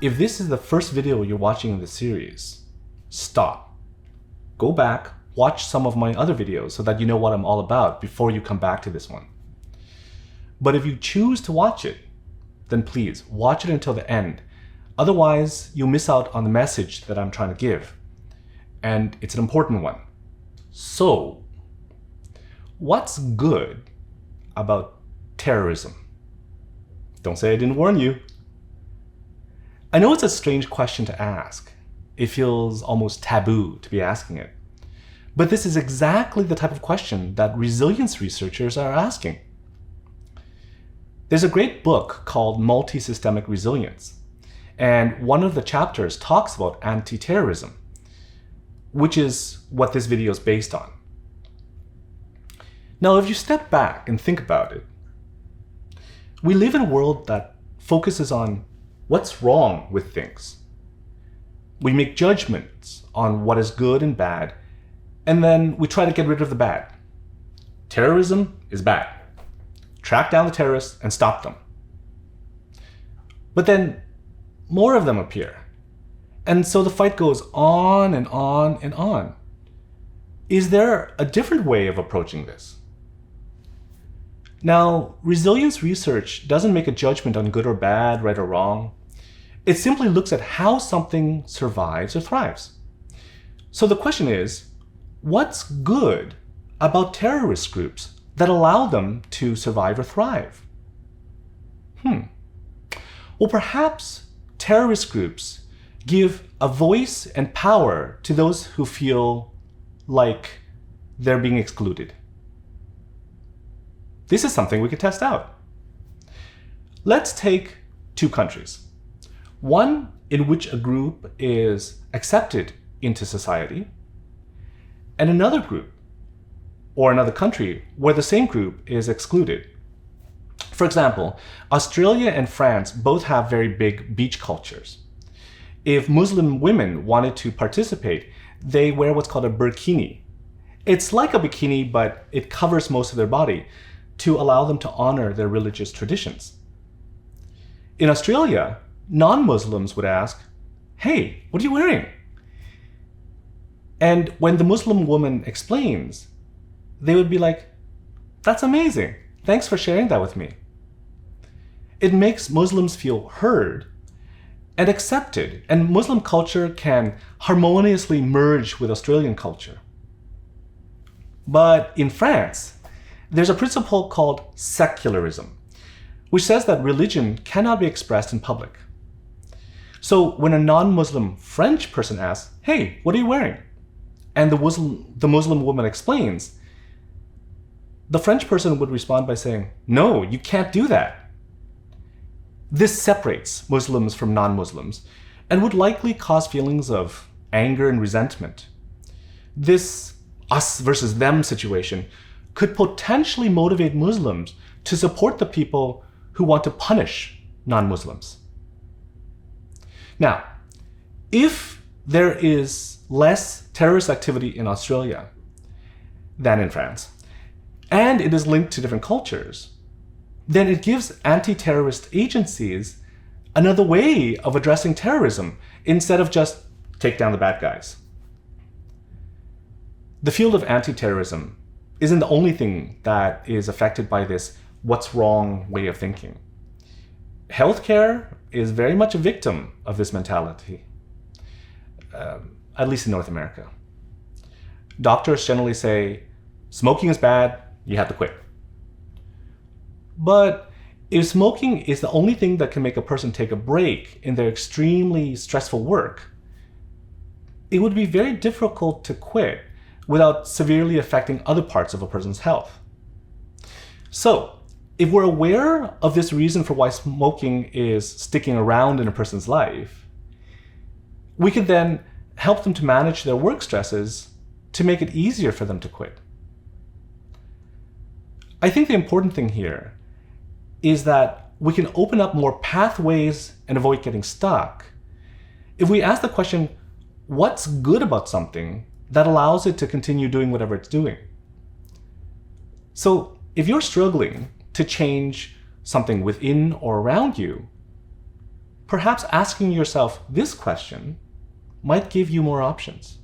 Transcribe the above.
If this is the first video you're watching in the series, stop. Go back, watch some of my other videos so that you know what I'm all about before you come back to this one. But if you choose to watch it, then please watch it until the end. Otherwise, you'll miss out on the message that I'm trying to give. And it's an important one. So, what's good about terrorism? Don't say I didn't warn you. I know it's a strange question to ask. It feels almost taboo to be asking it. But this is exactly the type of question that resilience researchers are asking. There's a great book called Multisystemic Resilience, and one of the chapters talks about anti-terrorism, which is what this video is based on. Now, if you step back and think about it, we live in a world that focuses on what's wrong with things. We make judgments on what is good and bad, and then we try to get rid of the bad. Terrorism is bad. Track down the terrorists and stop them. But then more of them appear. And so the fight goes on and on and on. Is there a different way of approaching this? Now, resilience research doesn't make a judgment on good or bad, right or wrong. It simply looks at how something survives or thrives. So the question is, what's good about terrorist groups that allow them to survive or thrive? Well, perhaps terrorist groups give a voice and power to those who feel like they're being excluded. This is something we could test out. Let's take two countries. One in which a group is accepted into society, and another group or another country where the same group is excluded. For example, Australia and France both have very big beach cultures. If Muslim women wanted to participate, they wear what's called a burkini. It's like a bikini, but it covers most of their body to allow them to honor their religious traditions. In Australia, non-Muslims would ask, "Hey, what are you wearing?" And when the Muslim woman explains, they would be like, "That's amazing. Thanks for sharing that with me." It makes Muslims feel heard and accepted, and Muslim culture can harmoniously merge with Australian culture. But in France, there's a principle called secularism, which says that religion cannot be expressed in public. So when a non-Muslim French person asks, "Hey, what are you wearing?" and the Muslim woman explains, the French person would respond by saying, "No, you can't do that." This separates Muslims from non-Muslims and would likely cause feelings of anger and resentment. This us versus them situation could potentially motivate Muslims to support the people who want to punish non-Muslims. Now, if there is less terrorist activity in Australia than in France, and it is linked to different cultures, then it gives anti-terrorist agencies another way of addressing terrorism instead of just take down the bad guys. The field of anti-terrorism isn't the only thing that is affected by this what's wrong way of thinking. Healthcare is very much a victim of this mentality, at least in North America. Doctors generally say, smoking is bad, you have to quit. But if smoking is the only thing that can make a person take a break in their extremely stressful work, it would be very difficult to quit without severely affecting other parts of a person's health. So, if we're aware of this reason for why smoking is sticking around in a person's life, we can then help them to manage their work stresses to make it easier for them to quit. I think the important thing here is that we can open up more pathways and avoid getting stuck if we ask the question, what's good about something that allows it to continue doing whatever it's doing? So if you're struggling to change something within or around you, perhaps asking yourself this question might give you more options.